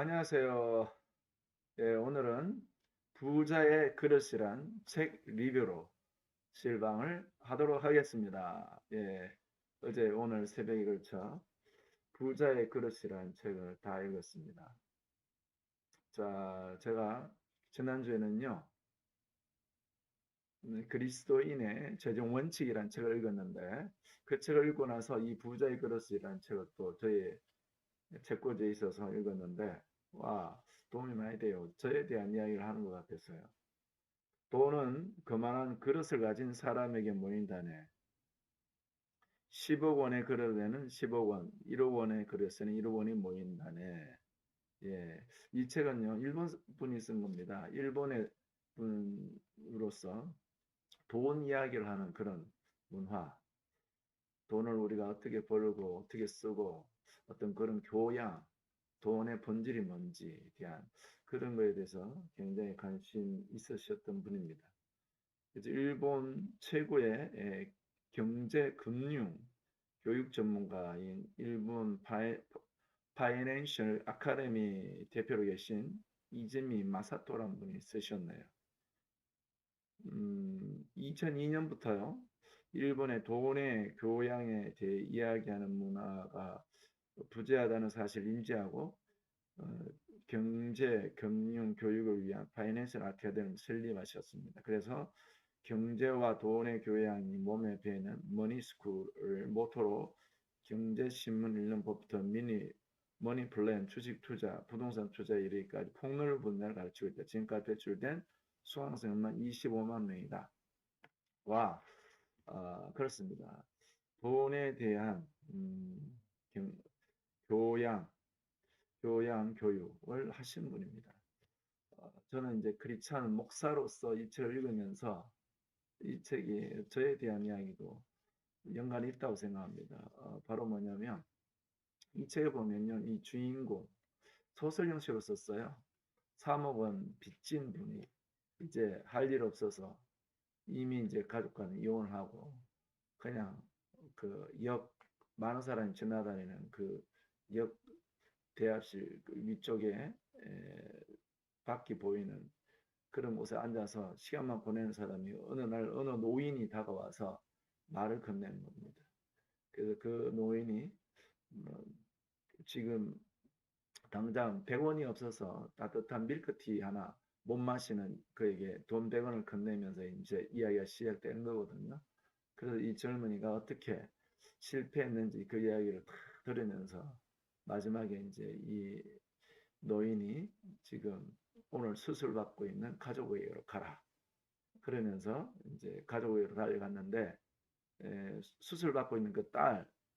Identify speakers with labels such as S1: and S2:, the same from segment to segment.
S1: 안녕하세요. 예, 오늘은 부자의 그릇이란 책 리뷰로 실방을 하도록 하겠습니다. 예, 어제 오늘 새벽에 걸쳐 부자의 그릇이란 책을 다 읽었습니다. 자, 제가 지난주에는요, 그리스도인의 최종 원칙이란 책을 읽었는데, 그 책을 읽고 나서 이 부자의 그릇이란 책을 또 저희 책꽂이에 있어서 읽었는데, 와, 도움이 많이 돼요. 저에 대한 이야기를 하는 것 같았어요. 돈은 그만한 그릇을 가진 사람에게 모인다네. 10억 원의 그릇에는 10억 원, 1억 원의 그릇에는 1억 원이 모인다네. 예, 이 책은요, 일본 분이 쓴 겁니다. 일본의 분으로서 돈 이야기를 하는 그런 문화, 돈을 우리가 어떻게 벌고 어떻게 쓰고 어떤 그런 교양, 돈의 본질이 뭔지에 대한 그런 거에 대해서 굉장히 관심 있으셨던 분입니다. 그래서 일본 최고의 경제 금융 교육 전문가인 일본 파이낸셜 아카데미 대표로 계신 이즈미 마사토란 분이 쓰셨네요. 2002년부터요. 일본의 돈의 교양에 대해 이야기하는 문화가 부재하다는 사실을 인지하고 어, 경제, 금융, 교육을 위한 파이낸셜 아카데미를 설립하셨습니다. 그래서 경제와 돈의 교양이 몸에 배는 머니스쿨을 모토로 경제신문 읽는 법부터 머니 플랜, 주식 투자, 부동산 투자 이르기까지 폭넓은 분야를 가르치고 있다. 지금까지 배출된 수강생만 25만 명이다. 와, 그렇습니다. 돈에 대한 경, 교양, 교육을 하신 분입니다. 저는 이제 크리스찬 목사로서 이 책을 읽으면서 이 책이 저에 대한 이야기도 연관이 있다고 생각합니다. 바로 뭐냐면 이 책에 보면요, 이 주인공 소설 형식으로 썼어요. 3억 원 빚진 분이 이제 할 일 없어서 이미 이제 가족과는 이혼을 하고 그냥 그 역 많은 사람이 지나다니는 그 역 대합실 그 위쪽에 밖이 보이는 그런 곳에 앉아서 시간만 보내는 사람이 어느 날 어느 노인이 다가와서 말을 건네는 겁니다. 그래서 그 노인이 뭐 지금 당장 100원이 없어서 따뜻한 밀크티 하나 못 마시는 그에게 돈 100원을 건네면서 이제 이야기가 시작되는 거거든요. 그래서 이 젊은이가 어떻게 실패했는지 그 이야기를 다 들으면서 마지막에 이제 이 노인이 지금 오늘 수술받고 있는 가족의회로 가라. 그러면서 이제 가족의회로 달려갔는데 수술받고 있는 그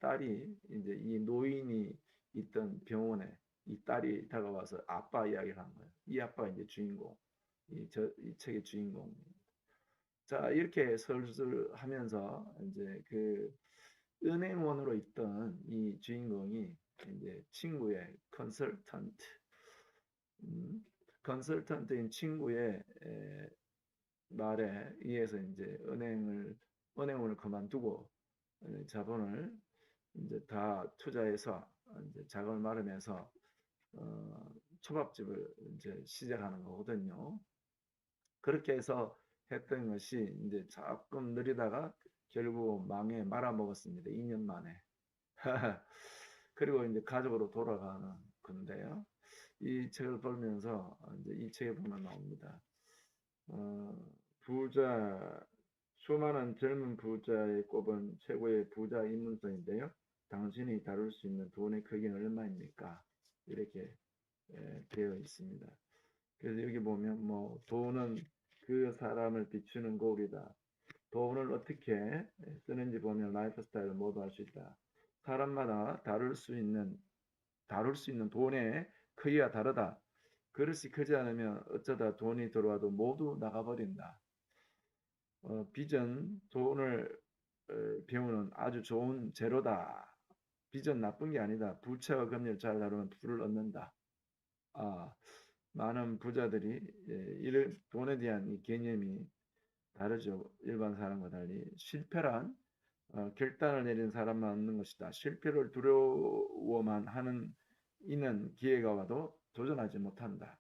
S1: 딸이 이제 이 노인이 있던 병원에 이 딸이 다가와서 아빠 이야기를 한 거예요. 이 아빠가 이제 주인공, 이 책의 주인공. 자, 이렇게 설술 하면서 이제 그 은행원으로 있던 이 주인공이 이제 친구의 음, 컨설턴트인 친구의 말에 의해서 이제 은행을 그만두고 자본을 이제 다 투자해서 이제 자금을 마련해서 초밥집을 이제 시작하는 거거든요. 그렇게 해서 했던 것이 이제 조금 느리다가 결국 망해 말아먹었습니다. 2년 만에. 그리고 이제 가족으로 돌아가는 건데요. 이 책을 보면서 이제 이 책에 보면 나옵니다. 어, 부자, 수많은 젊은 부자에 꼽은 최고의 부자 인문서인데요. 당신이 다룰 수 있는 돈의 크기는 얼마입니까? 이렇게 되어 있습니다. 그래서 여기 보면 뭐 돈은 그 사람을 비추는 고리다. 돈을 어떻게 쓰는지 보면 라이프 스타일을 모두 알 수 있다. 사람마다 다룰 수 있는 돈의 크기가 다르다. 그릇이 크지 않으면 어쩌다 돈이 들어와도 모두 나가버린다. 빚은 돈을 배우는 아주 좋은 재료다. 빚은 나쁜 게 아니다. 부채와 금리를 잘 다루면 부를 얻는다. 아, 많은 부자들이 돈에 대한 이 개념이 다르죠. 일반 사람과 달리 실패란 결단을 내린 사람만 얻는 것이다. 실패를 두려워만 하는 이는 기회가 와도 도전하지 못한다.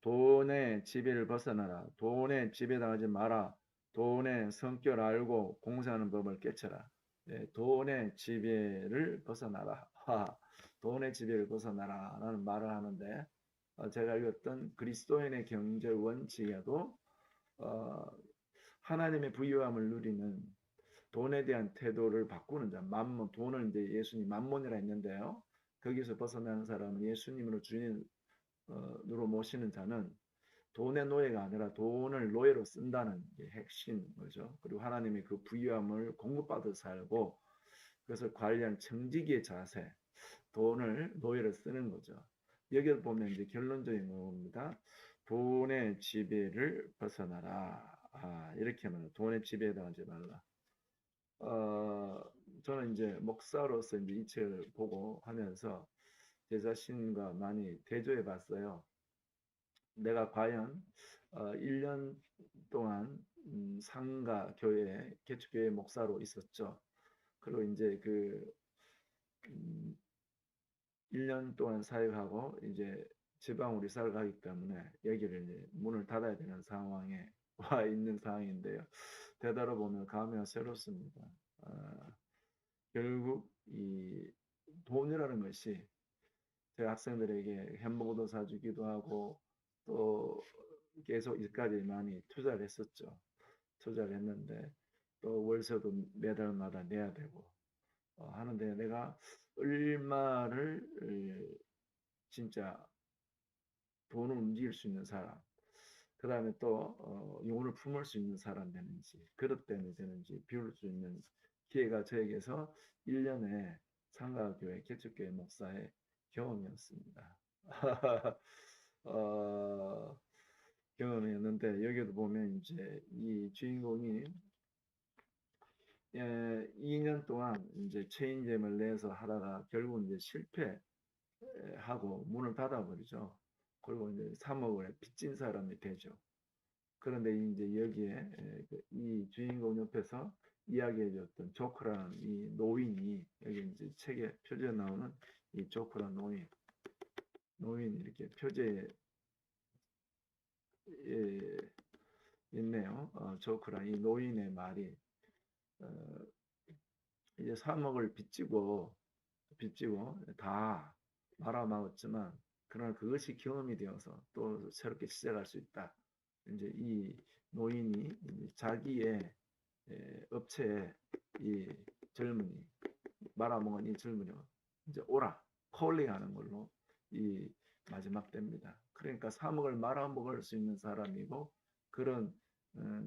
S1: 돈의 지배를 벗어나라. 돈의 지배당하지 마라. 돈의 성격을 알고 공사하는 법을 깨쳐라. 네, 돈의 지배를 벗어나라. 돈의 지배를 벗어나라 라는 말을 하는데, 제가 읽었던 그리스도인의 경제 원칙에도 어, 하나님의 부유함을 누리는 돈에 대한 태도를 바꾸는 자, 만몬, 돈을 이제 예수님 만몬이라 했는데요. 거기서 벗어나는 사람은 예수님으로 주인으로 모시는 자는 돈의 노예가 아니라 돈을 노예로 쓴다는 게 핵심 거죠. 그리고 하나님의 그 부유함을 공급받아 살고 그것을 관리하는 청지기의 자세, 돈을 노예로 쓰는 거죠. 여기를 보면 이제 결론적인 겁니다. 돈의 지배를 벗어나라. 이렇게 하면 돈의 지배에 당하지 말라. 어, 저는 이제 목사로서 이제 이 책을 보고 하면서 제 자신과 많이 대조해 봤어요. 내가 과연 1년 동안 상가 교회 개척교회 목사로 있었죠. 그리고 이제 그 음, 1년 동안 사역하고 이제 지방으로 이사를 가기 때문에 여기를 이제 문을 닫아야 되는 상황에 와 있는 상황인데요. 되돌아보면 감회가 새롭습니다. 어, 결국 이 돈이라는 것이 제 학생들에게 햄버거도 사주기도 하고 또 계속 일까지 많이 투자를 했었죠. 투자를 했는데 또 월세도 매달마다 내야 되고 하는데 내가 얼마를 진짜 돈을 움직일 수 있는 사람, 그 다음에 또 영혼을 품을 수 있는 사람 되는지, 그릇되는 되는지 비울 수 있는 기회가 저에게서 1년의 상가교회 개척교회 목사의 경험이었습니다. 어, 경험이었는데 여기도 보면 이제 이 주인공이 2년 동안 이제 체인점을 내서 하다가 결국 이제 실패하고 문을 닫아버리죠. 그리고 이제 3억을 빚진 사람이 되죠. 그런데 이제 여기에 이 주인공 옆에서 이야기해줬던 조크라는 이 노인이 여기 이제 책에 표지에 나오는 이 조크라는 노인 이렇게 표지에 있네요. 조크라는 이 노인의 말이 어, 이제 3억을 빚지고 다 말아먹었지만 그러나 그것이 경험이 되어서 또 새롭게 시작할 수 있다. 이제 이 노인이 자기의 업체에 이 젊은이 말아먹은 이 젊은이 이제 오라 콜링하는 걸로 이 마지막 때입니다. 그러니까 3억을 말아먹을 수 있는 사람이고 그런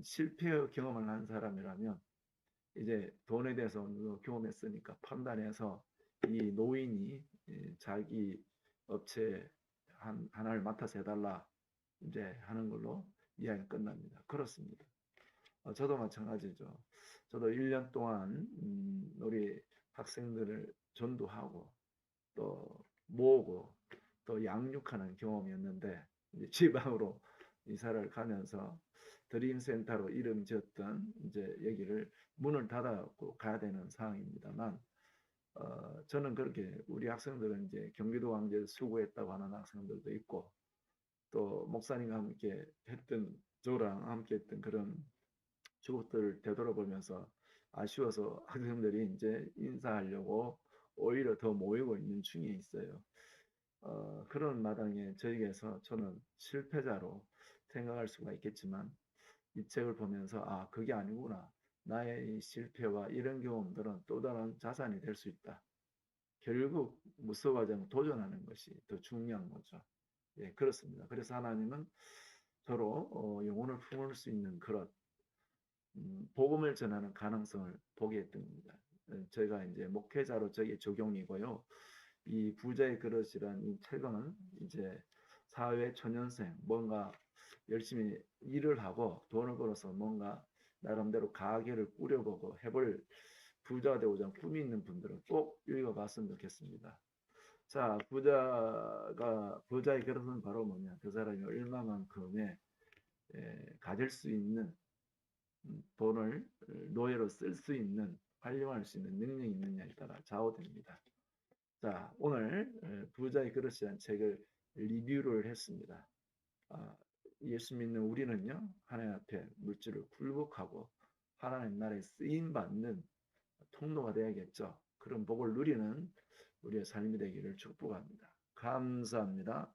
S1: 실패 경험을 한 사람이라면 이제 돈에 대해서 경험했으니까 판단해서 이 노인이 자기 업체 하나를 맡아서 해달라 이제 하는 걸로 이야기가 끝납니다. 그렇습니다. 저도 마찬가지죠. 저도 1년 동안 우리 학생들을 전도하고 또 모으고 또 양육하는 경험이었는데 이제 지방으로 이사를 가면서 드림센터로 이름 지었던 이제 여기를 문을 닫아고 가야 되는 상황입니다만 저는 그렇게 우리 학생들은 이제 경기도 광주에서 수고했다고 하는 학생들도 있고 또 목사님과 함께 했던 저랑 함께 했던 그런 추억들을 되돌아보면서 아쉬워서 학생들이 이제 인사하려고 오히려 더 모이고 있는 중에 있어요. 그런 마당에 저에게서 저는 실패자로 생각할 수가 있겠지만 이 책을 보면서 그게 아니구나. 나의 이 실패와 이런 경험들은 또 다른 자산이 될 수 있다. 결국 무서워하지 않고 도전하는 것이 더 중요한 거죠. 예, 그렇습니다. 그래서 하나님은 서로 영혼을 품을 수 있는 그런 복음을 전하는 가능성을 보게 했던 겁니다. 제가 이제 목회자로 저게 적용이고요. 이 부자의 그릇이란 이 책은 이제 사회 초년생 뭔가 열심히 일을 하고 돈을 벌어서 뭔가 나름대로 가게를 꾸려보고 해볼 부자가 되고자 꿈이 있는 분들은 꼭 읽어봤으면 좋겠습니다. 자, 부자의 그릇은 바로 뭐냐? 그 사람이 얼마만큼의 가질 수 있는 돈을 노예로 쓸 수 있는 활용할 수 있는 능력이 있느냐에 따라 좌우됩니다. 자, 오늘 부자의 그릇이라는 책을 리뷰를 했습니다. 아, 예수 믿는 우리는요, 하나님 앞에 물질을 굴복하고 하나님 나라에 쓰임 받는 통로가 되어야겠죠. 그런 복을 누리는 우리의 삶이 되기를 축복합니다. 감사합니다.